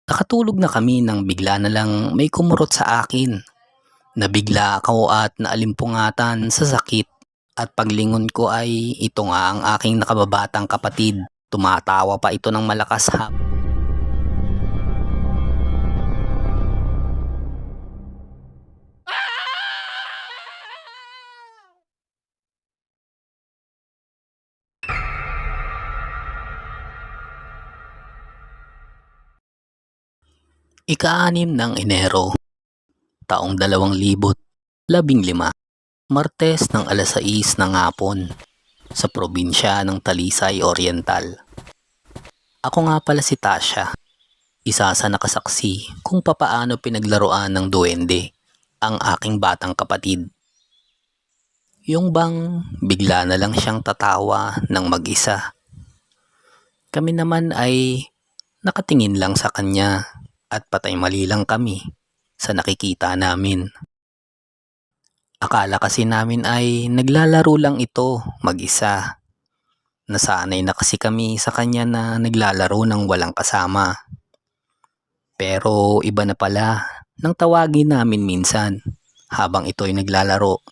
Nakatulog na kami nang bigla na lang may kumurot sa akin. Nabigla ako at naalimpungatan sa sakit. At paglingon ko ay ito nga ang aking nakababatang kapatid. Tumatawa pa ito ng malakas ha. Ika-6 ng Enero, taong 2015, Martes ng alas 6 ng hapon, sa probinsya ng Talisay Oriental. Ako nga pala si Tasha, isa sa nakasaksi kung papaano pinaglaruan ng duwende ang aking batang kapatid. Yung bang bigla na lang siyang tatawa ng mag-isa. Kami naman ay nakatingin lang sa kanya at patay mali lang kami sa nakikita namin. Akala kasi namin ay naglalaro lang ito mag-isa. Nasanay na kasi kami sa kanya na naglalaro ng walang kasama. Pero iba na pala nang tawagin namin minsan habang ito'y naglalaro.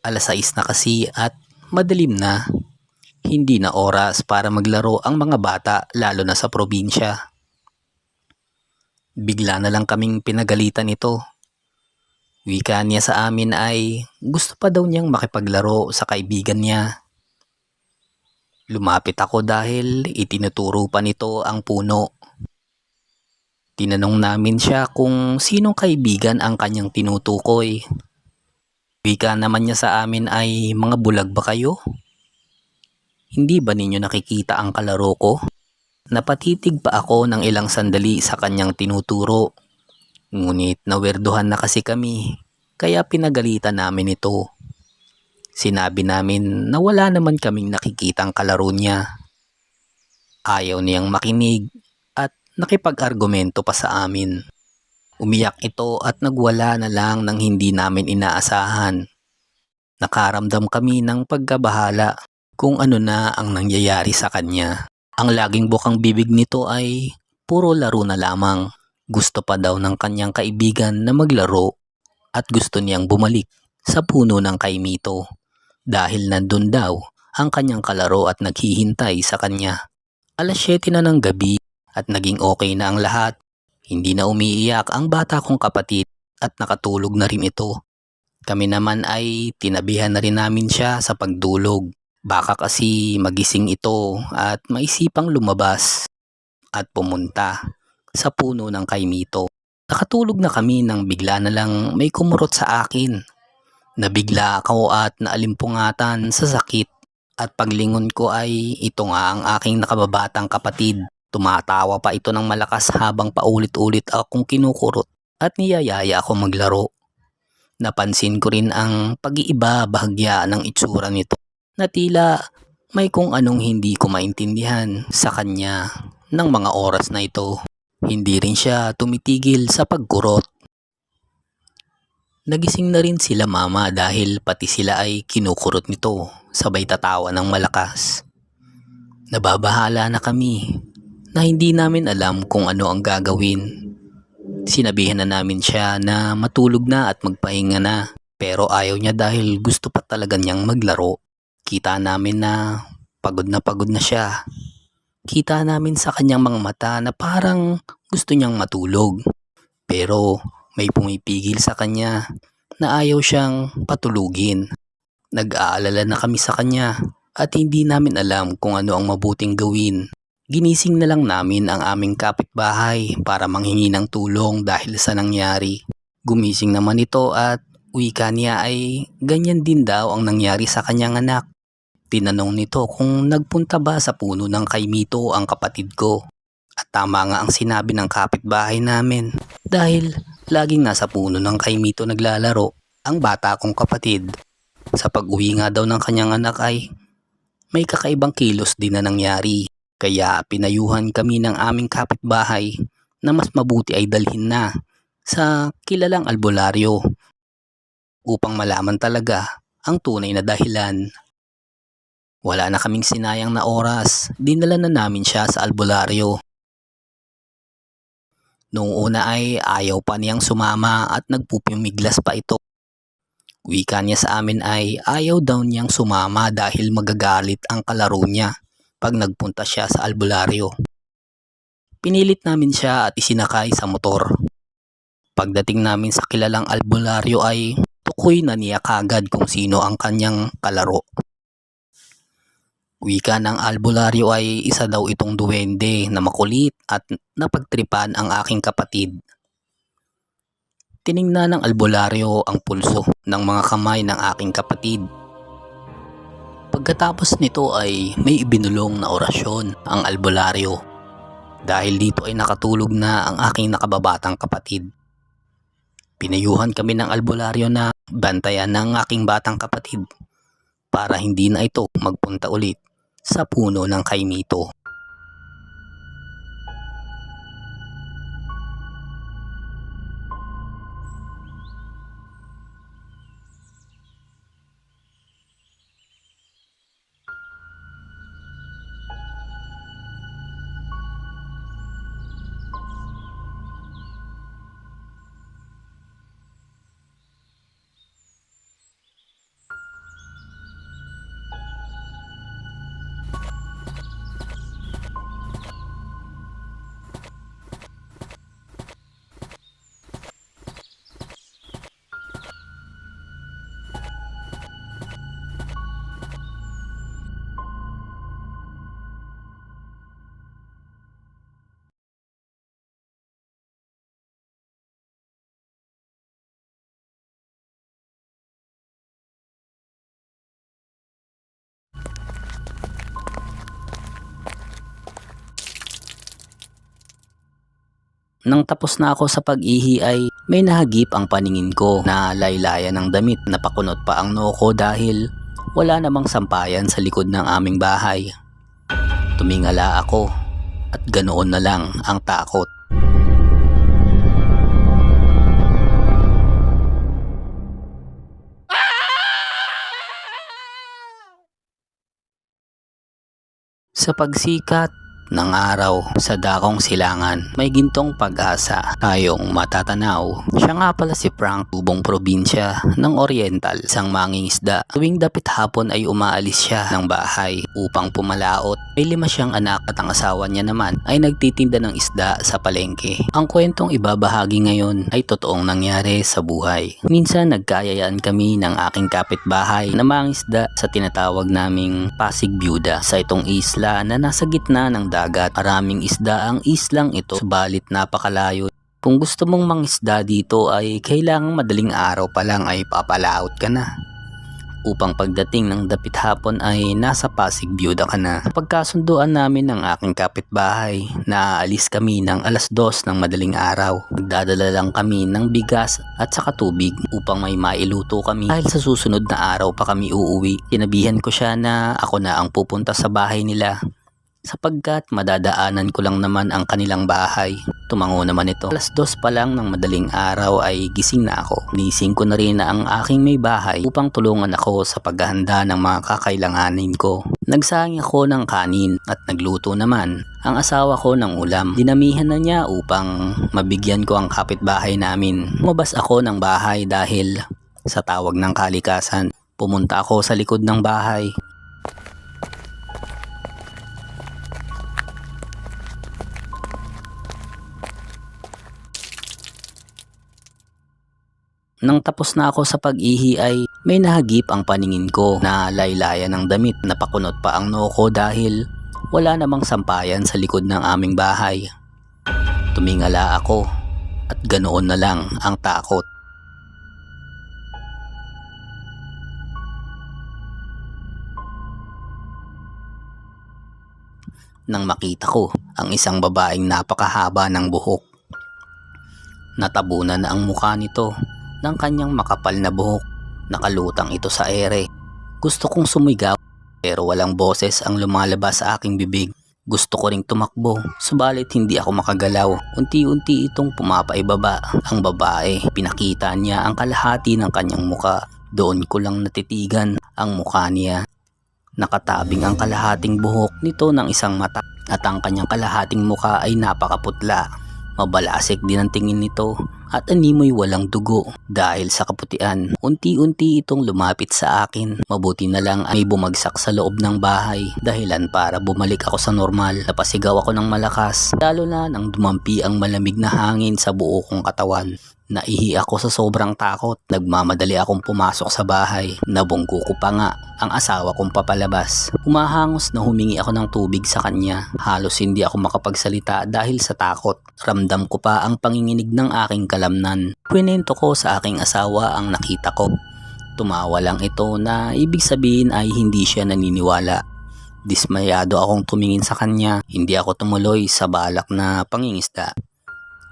Alas 6 na kasi at madilim na. Hindi na oras para maglaro ang mga bata lalo na sa probinsya. Bigla na lang kaming pinagalitan nito. Wika niya sa amin ay gusto pa daw niyang makipaglaro sa kaibigan niya. Lumapit ako dahil itinuturo pa nito ang puno. Tinanong namin siya kung sinong kaibigan ang kanyang tinutukoy. Wika naman niya sa amin ay mga bulag ba kayo? Hindi ba ninyo nakikita ang kalaro ko? Napatitig pa ako ng ilang sandali sa kanyang tinuturo. Ngunit nawerduhan na kasi kami, kaya pinagalitan namin ito. Sinabi namin na wala naman kaming nakikitang kalaro niya. Ayaw niyang makinig at nakipag-argumento pa sa amin. Umiyak ito at nagwala na lang ng hindi namin inaasahan. Nakaramdam kami ng pagkabahala kung ano na ang nangyayari sa kanya. Ang laging bukang bibig nito ay puro laro na lamang. Gusto pa daw ng kanyang kaibigan na maglaro at gusto niyang bumalik sa puno ng kaimito dahil nandun daw ang kanyang kalaro at naghihintay sa kanya. Alas 7 na ng gabi at naging okay na ang lahat. Hindi na umiiyak ang bata kong kapatid at nakatulog na rin ito. Kami naman ay tinabihan na rin namin siya sa pagdulog. Baka kasi magising ito at maisipang lumabas at pumunta sa puno ng kaimito. Nakatulog na kami nang bigla na lang may kumurot sa akin. Nabigla ako at naalimpungatan sa sakit at paglingon ko ay ito nga ang aking nakababatang kapatid. Tumatawa pa ito ng malakas habang paulit-ulit akong kinukurot at niyayaya ako maglaro. Napansin ko rin ang pag-iiba bahagya ng itsura nito na tila may kung anong hindi ko maintindihan sa kanya ng mga oras na ito. Hindi rin siya tumitigil sa pagkurot. Nagising na rin sila mama dahil pati sila ay kinukurot nito sabay tatawa ng malakas. Nababahala na kami na hindi namin alam kung ano ang gagawin. Sinabihan na namin siya na matulog na at magpahinga na pero ayaw niya dahil gusto pa talaga niyang maglaro. Kita namin na pagod na siya. Kita namin sa kanyang mga mata na parang gusto niyang matulog. Pero may pumipigil sa kanya na ayaw siyang patulugin. Nag-aalala na kami sa kanya at hindi namin alam kung ano ang mabuting gawin. Ginising na lang namin ang aming kapitbahay para manghingi ng tulong dahil sa nangyari. Gumising naman ito at wika niya ay ganyan din daw ang nangyari sa kanyang anak. Tinanong nito kung nagpunta ba sa puno ng kaimito ang kapatid ko. At tama nga ang sinabi ng kapitbahay namin dahil laging nasa puno ng kaimito naglalaro ang bata kong kapatid. Sa pag-uwi nga daw ng kanyang anak ay may kakaibang kilos din na nangyari. Kaya pinayuhan kami ng aming kapitbahay na mas mabuti ay dalhin na sa kilalang albularyo upang malaman talaga ang tunay na dahilan. Wala na kaming sinayang na oras, dinala na namin siya sa albularyo. Noong una ay ayaw pa niyang sumama at nagpupumiglas pa ito. Wika niya sa amin ay ayaw daw niyang sumama dahil magagalit ang kalaro niya pag nagpunta siya sa albularyo. Pinilit namin siya at isinakay sa motor. Pagdating namin sa kilalang albularyo ay tukoy na niya kagad kung sino ang kanyang kalaro. Wika ng albularyo ay isa daw itong duwende na makulit at napagtripan ang aking kapatid. Tiningnan ng albularyo ang pulso ng mga kamay ng aking kapatid. Pagkatapos nito ay may ibinulong na orasyon ang albularyo. Dahil dito ay nakatulog na ang aking nakababatang kapatid. Pinayuhan kami ng albularyo na bantayan ng aking batang kapatid para hindi na ito magpunta ulit sa puno ng kaimito. Nang tapos na ako sa pag-ihi ay may nahagip ang paningin ko na laylayan ng damit na pakunot pa ang noo ko dahil wala namang sampayan sa likod ng aming bahay. Tumingala ako at ganoon na lang ang takot. Sa pagsikat ng araw sa dakong silangan, may gintong pag-asa tayong matatanaw. Siya nga pala si Frank, tubong probinsya ng Oriental, isang mangingisda. Tuwing dapit hapon ay umaalis siya ng bahay upang pumalaot. May 5 siyang anak at ang asawa niya naman ay nagtitinda ng isda sa palengke. Ang kwentong ibabahagi ngayon ay totoong nangyari sa buhay. Minsan nagkayayaan kami ng aking kapitbahay na mangisda sa tinatawag naming Pasig Byuda sa itong isla na nasa gitna ng dagat. Maraming isda ang islang ito, subalit napakalayo. Kung gusto mong mangisda dito ay kailangang madaling araw pa lang ay papalaot ka na. Upang pagdating ng dapit hapon ay nasa Pasig Byuda ka na. Pagkasunduan namin ng aking kapitbahay na aalis kami ng 2:00 ng madaling araw. Magdadala lang kami ng bigas at saka tubig upang may mailuto kami dahil sa susunod na araw pa kami uuwi. Sinabihan ko siya na ako na ang pupunta sa bahay nila sapagkat madadaanan ko lang naman ang kanilang bahay. Tumango naman ito. 2:00 pa lang ng madaling araw ay gising na ako. Nising ko na rin na ang aking may bahay upang tulungan ako sa paghahanda ng mga kakailanganin ko. Nagsahing ako ng kanin at nagluto naman ang asawa ko ng ulam. Dinamihan na niya upang mabigyan ko ang kapitbahay namin. Lumabas ako ng bahay dahil sa tawag ng kalikasan. Pumunta ako sa likod ng bahay. Nang tapos na ako sa pag-ihi ay may nahagip ang paningin ko na laylayan ng damit na pakunot pa ang noo ko dahil wala namang sampayan sa likod ng aming bahay. Tumingala ako at ganoon na lang ang takot. Nang makita ko ang isang babaeng napakahaba ng buhok. Natabunan na ang mukha nito ng kanyang makapal na buhok. Nakalutang ito sa ere. Gusto kong sumigaw pero walang boses ang lumalabas sa aking bibig. Gusto ko ring tumakbo, subalit hindi ako makagalaw. Unti-unti itong pumapaibaba ang babae. Pinakita niya ang kalahati ng kanyang muka. Doon ko lang natitigan ang mukha niya. Nakatabing ang kalahating buhok nito ng isang mata at ang kanyang kalahating muka ay napakaputla. Mabalasik din ang tingin nito at animoy walang dugo dahil sa kaputian. Unti-unti itong lumapit sa akin. Mabuti na lang ay bumagsak sa loob ng bahay, dahilan para bumalik ako sa normal. Napasigaw ako ng malakas, lalo na nang dumampi ang malamig na hangin sa buo kong katawan. Naihi ako sa sobrang takot. Nagmamadali akong pumasok sa bahay. Nabunggo ko pa nga ang asawa kong papalabas. Humahangos na humingi ako ng tubig sa kanya. Halos hindi ako makapagsalita dahil sa takot. Ramdam ko pa ang panginginig ng aking kalamnan. Kwento ko sa aking asawa ang nakita ko. Tumawa lang ito na ibig sabihin ay hindi siya naniniwala. Dismayado akong tumingin sa kanya. Hindi ako tumuloy sa balak na pangingisda.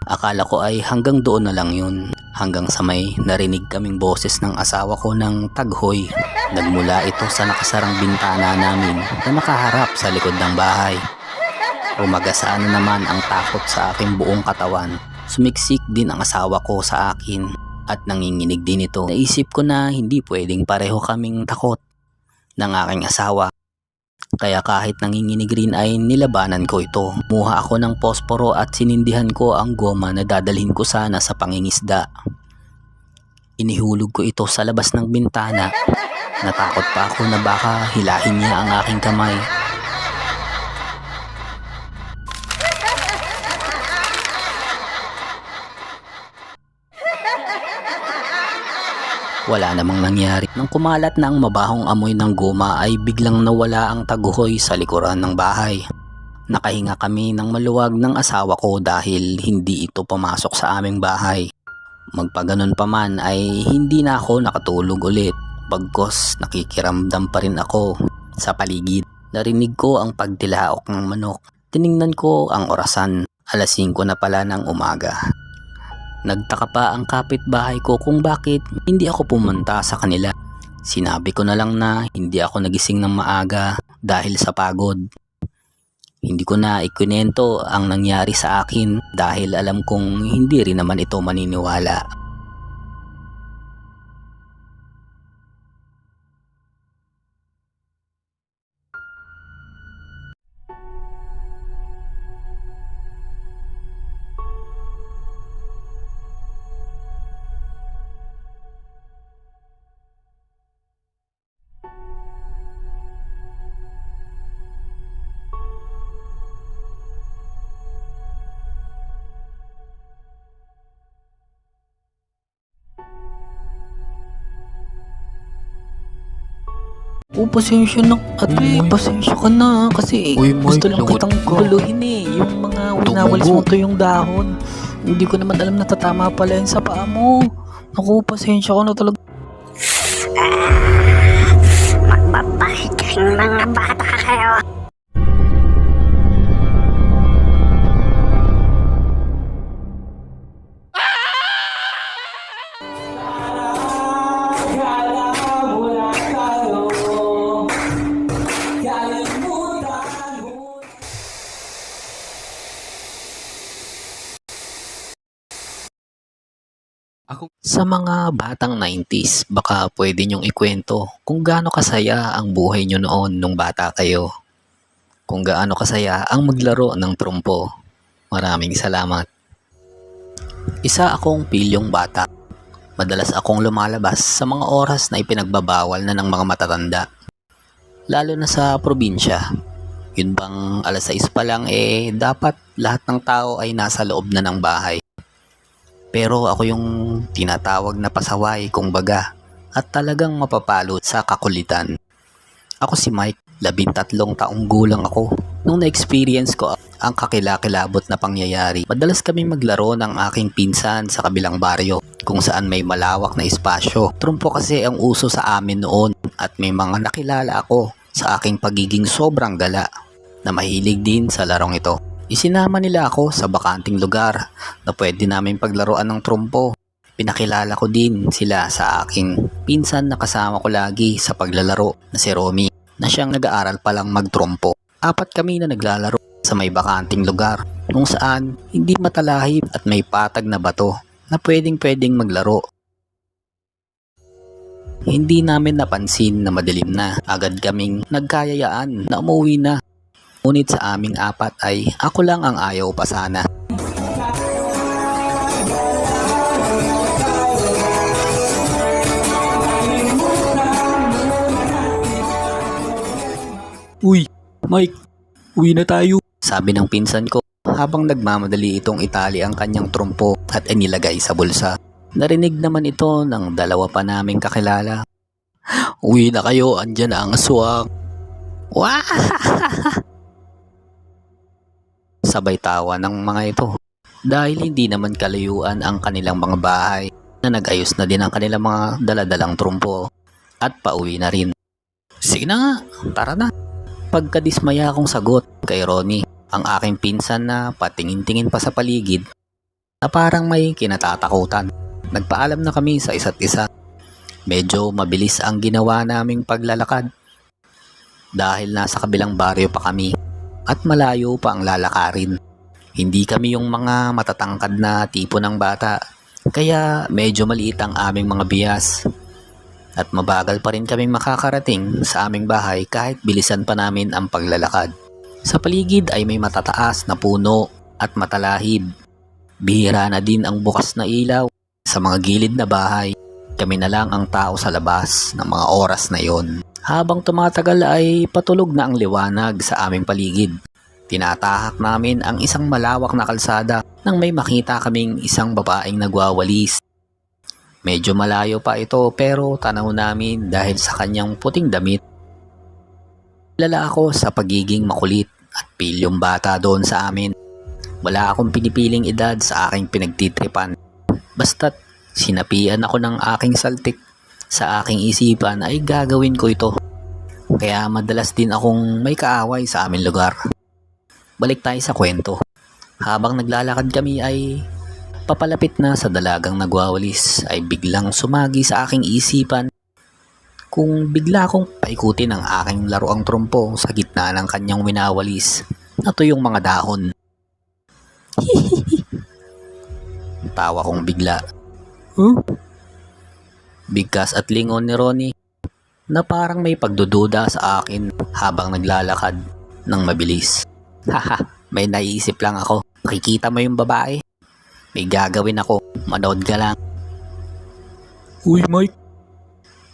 Akala ko ay hanggang doon na lang yun. Hanggang sa may narinig kaming boses ng asawa ko ng taghoy. Nagmula ito sa nakasarang bintana namin na nakaharap sa likod ng bahay. Umagasaan na naman ang takot sa aking buong katawan. Sumiksik din ang asawa ko sa akin at nanginginig din ito. Naisip ko na hindi pwedeng pareho kaming takot ng aking asawa. Kaya kahit nanginginig rin ay nilabanan ko ito. Muha ako ng posporo at sinindihan ko ang goma na dadalhin ko sana sa pangingisda. Inihulog ko ito sa labas ng bintana. Natakot pa ako na baka hilahin niya ang aking kamay. Wala namang nangyari. Nang kumalat na ang mabahong amoy ng goma ay biglang nawala ang taguhoy sa likuran ng bahay. Nakahinga kami ng maluwag ng asawa ko dahil hindi ito pumasok sa aming bahay. Magpaganon pa man ay hindi na ako nakatulog ulit. Bagkos nakikiramdam pa rin ako sa paligid. Narinig ko ang pagtilaok ng manok. Tiningnan ko ang orasan. 5:00 na pala ng umaga. Nagtaka pa ang kapitbahay ko kung bakit hindi ako pumunta sa kanila. Sinabi ko na lang na hindi ako nagising ng maaga dahil sa pagod. Hindi ko na ikwento ang nangyari sa akin dahil alam kong hindi rin naman ito maniniwala. Pasensya na ate, pasensya ka na kasi gusto lang kitang guluhin yung mga winawalis mo to yung dahon. Hindi ko naman alam na tatama pala yun sa paa mo. Naku, pasensya ka na talaga. Magbabahit kayong mga bata kayo. Sa mga batang 90s, baka pwede nyong ikwento kung gaano kasaya ang buhay nyo noon nung bata kayo. Kung gaano kasaya ang maglaro ng trumpo. Maraming salamat. Isa akong pilyong bata. Madalas akong lumalabas sa mga oras na ipinagbabawal na ng mga matatanda. Lalo na sa probinsya. Yun bang 6:00 pa lang dapat lahat ng tao ay nasa loob na ng bahay. Pero ako yung tinatawag na pasaway kumbaga at talagang mapapalo sa kakulitan. Ako si Mike, 13 taong gulang ako nung na-experience ko ang kakilakilabot na pangyayari. Madalas kami maglaro ng aking pinsan sa kabilang baryo kung saan may malawak na espasyo. Trumpo kasi ang uso sa amin noon at may mga nakilala ako sa aking pagiging sobrang gala na mahilig din sa larong ito. Isinama nila ako sa bakanting lugar na pwede namin paglaruan ng trumpo. Pinakilala ko din sila sa aking pinsan na kasama ko lagi sa paglalaro na si Romy na siyang nag-aaral palang magtrumpo. 4 kami na naglalaro sa may bakanting lugar kung saan hindi matalahib at may patag na bato na pwedeng maglaro. Hindi namin napansin na madilim na. Agad kaming nagkayayaan na umuwi na. Ngunit sa aming 4 ay ako lang ang ayaw pa sana. Mike, uwi na tayo. Sabi ng pinsan ko habang nagmamadali itong itali ang kanyang trumpo at inilagay sa bulsa. Narinig naman ito ng dalawa pa naming kakilala. Uwi na kayo, andyan na ang aswang. Wah! Sabay tawa ng mga ito dahil hindi naman kalayuan ang kanilang mga bahay na nag-ayos na din ang kanilang mga daladalang trumpo at pauwi na rin. Sige na nga, tara na. Pagkadismaya akong sagot kay Ronnie, ang aking pinsan na patingin-tingin pa sa paligid na parang may kinatatakutan. Nagpaalam na kami sa isa't isa. Medyo mabilis ang ginawa naming paglalakad dahil nasa kabilang baryo pa kami at malayo pa ang lalakarin. Hindi kami yung mga matatangkad na tipo ng bata, kaya medyo maliit ang aming mga bias. At mabagal pa rin kaming makakarating sa aming bahay kahit bilisan pa namin ang paglalakad. Sa paligid ay may matataas na puno at matalahib. Bihira na din ang bukas na ilaw sa mga gilid na bahay. Kami na lang ang tao sa labas ng mga oras na yon. Habang tumatagal ay patulog na ang liwanag sa aming paligid. Tinatahak namin ang isang malawak na kalsada nang may makita kaming isang babaeng nagwawalis. Medyo malayo pa ito pero tanaw namin dahil sa kanyang puting damit. Kilala ako sa pagiging makulit at pilyong bata doon sa amin. Wala akong pinipiling edad sa aking pinagtitripan. Basta't sinapian ako ng aking saltik sa aking isipan ay gagawin ko ito. Kaya madalas din akong may kaaway sa aming lugar. Balik tayo sa kwento. Habang naglalakad kami ay papalapit na sa dalagang nagwawalis ay biglang sumagi sa aking isipan kung bigla akong paikutin ang aking laruang trumpo sa gitna ng kanyang winawalis na tuyong mga dahon. Tawa kong bigla. Bigkas at lingon ni Ronnie na parang may pagdududa sa akin habang naglalakad ng mabilis. Haha, may naisip lang ako. Makikita mo yung babae? May gagawin ako. Manood ka lang. Uy, Mike.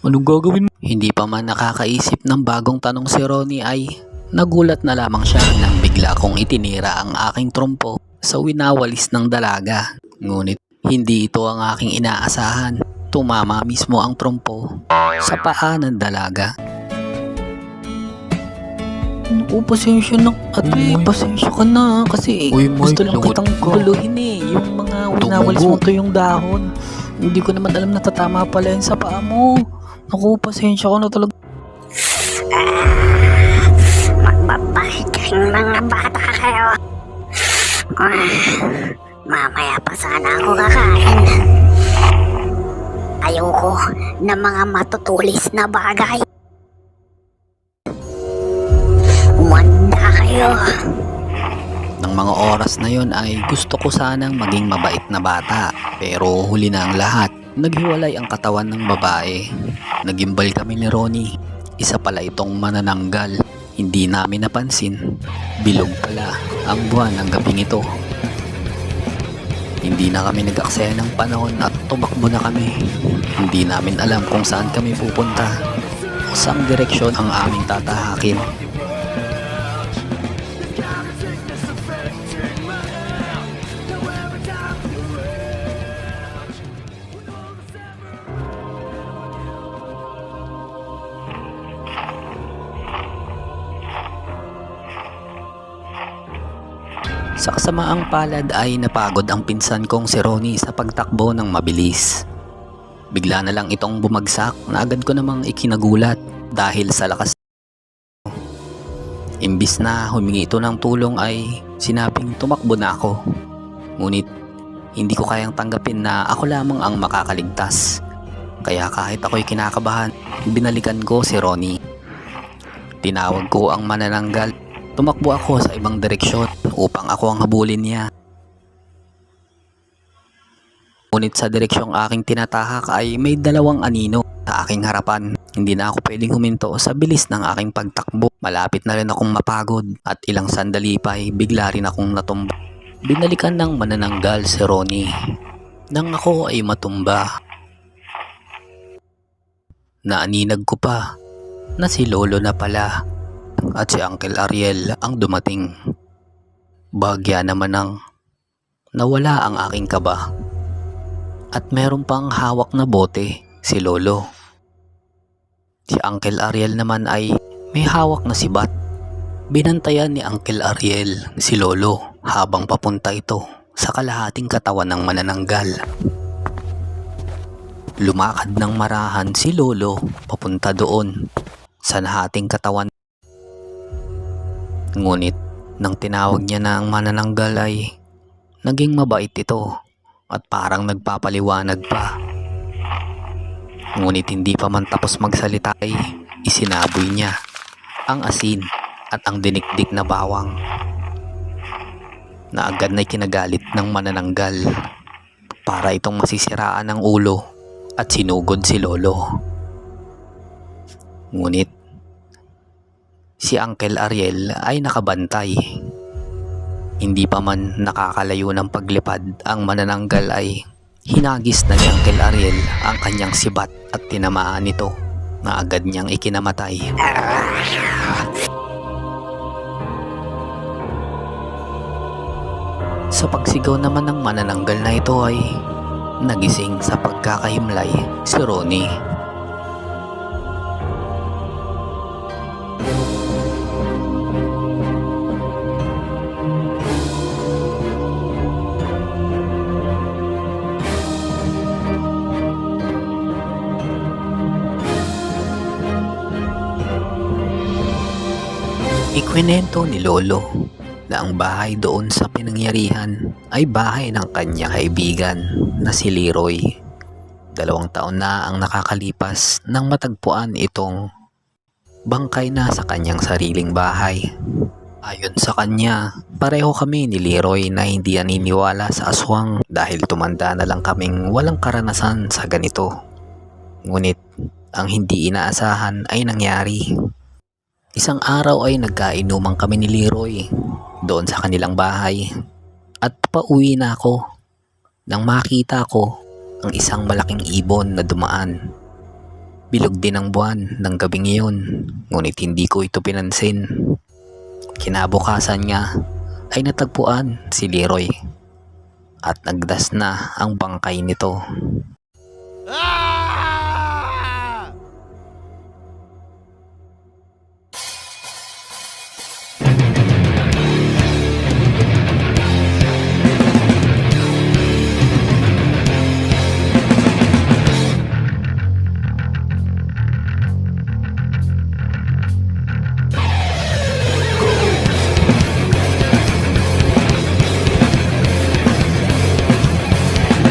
Anong gagawin mo? Hindi pa man nakakaisip ng bagong tanong si Ronnie ay nagulat na lamang siya nang bigla kong itinira ang aking trumpo sa winawalis ng dalaga. Ngunit hindi ito ang aking inaasahan. Tumama mismo ang trumpo sa paa ng dalaga. Pasensya na. Ate, pasensya ka na kasi gusto lang kitang guluhin eh. Yung mga winawalis mo to yung dahon. Hindi ko naman alam na tatama pala yun sa paa mo. Naku, pasensya ka na talaga. Magbabait kayong mga bata kayo. Mamaya pa sana ako kakain. Ayoko ng mga matutulis na bagay. Umanda kayo. Nang mga oras na yon ay gusto ko sanang maging mabait na bata. Pero huli na ang lahat. Naghiwalay ang katawan ng babae. Nagimbal kami ni Ronnie. Isa pala itong manananggal. Hindi namin napansin. Bilog pala ang buwan ng gabing ito. Hindi na kami nag-aksaya ng panahon at tumakbo na kami. Hindi namin alam kung saan kami pupunta o saang direksyon ang aming tatahakin. Sa kasamaang palad ay napagod ang pinsan kong si Ronnie sa pagtakbo ng mabilis. Bigla na lang itong bumagsak na agad ko namang ikinagulat dahil sa lakas. Imbis na humingi ito ng tulong ay sinabing tumakbo na ako. Ngunit hindi ko kayang tanggapin na ako lamang ang makakaligtas. Kaya kahit ako'y kinakabahan, binalikan ko si Ronnie. Tinawag ko ang manananggal. Tumakbo ako sa ibang direksyon upang ako ang habulin niya. Ngunit sa direksyong aking tinatahak ay may dalawang anino sa aking harapan. Hindi na ako pwedeng huminto sa bilis ng aking pagtakbo. Malapit na rin akong mapagod at ilang sandali pa ay bigla rin akong natumba. Binalikan ng manananggal si Ronnie. Nang ako ay matumba, naaninag ko pa na si Lolo na pala at si Uncle Ariel ang dumating. Bagya naman ang nawala ang aking kaba. At meron pang hawak na bote si Lolo. Si Uncle Ariel naman ay may hawak na sibat. Binantayan ni Uncle Ariel si Lolo habang papunta ito sa kalahating katawan ng manananggal. Lumakad ng marahan si Lolo papunta doon sa nahating katawan. Ngunit nang tinawag niya na ang manananggal ay naging mabait ito at parang nagpapaliwanag pa. Ngunit hindi pa man tapos magsalita ay isinaboy niya ang asin at ang dinikdik na bawang na agad na kinagalit ng manananggal para itong masisiraan ng ulo at sinugod si Lolo. Ngunit si Uncle Ariel ay nakabantay. Hindi pa man nakakalayo ng paglipad ang manananggal ay hinagis na ni Uncle Ariel ang kanyang sibat at tinamaan nito na agad niyang ikinamatay. Sa pagsigaw naman ng manananggal na ito ay nagising sa pagkakahimlay si Ronnie. Ikwinento ni Lolo na ang bahay doon sa pinangyarihan ay bahay ng kanyang kaibigan na si Leroy. 2 taon na ang nakakalipas nang matagpuan itong bangkay na sa kanyang sariling bahay. Ayon sa kanya, pareho kami ni Leroy na hindi naniniwala sa aswang dahil tumanda na lang kaming walang karanasan sa ganito. Ngunit ang hindi inaasahan ay nangyari. Isang araw ay nagkainuman kami ni Leroy doon sa kanilang bahay at pauwi na ako nang makita ko ang isang malaking ibon na dumaan. Bilog din ang buwan ng gabing iyon, ngunit hindi ko ito pinansin. Kinabukasan nga ay natagpuan si Leroy at nagdas na ang bangkay nito.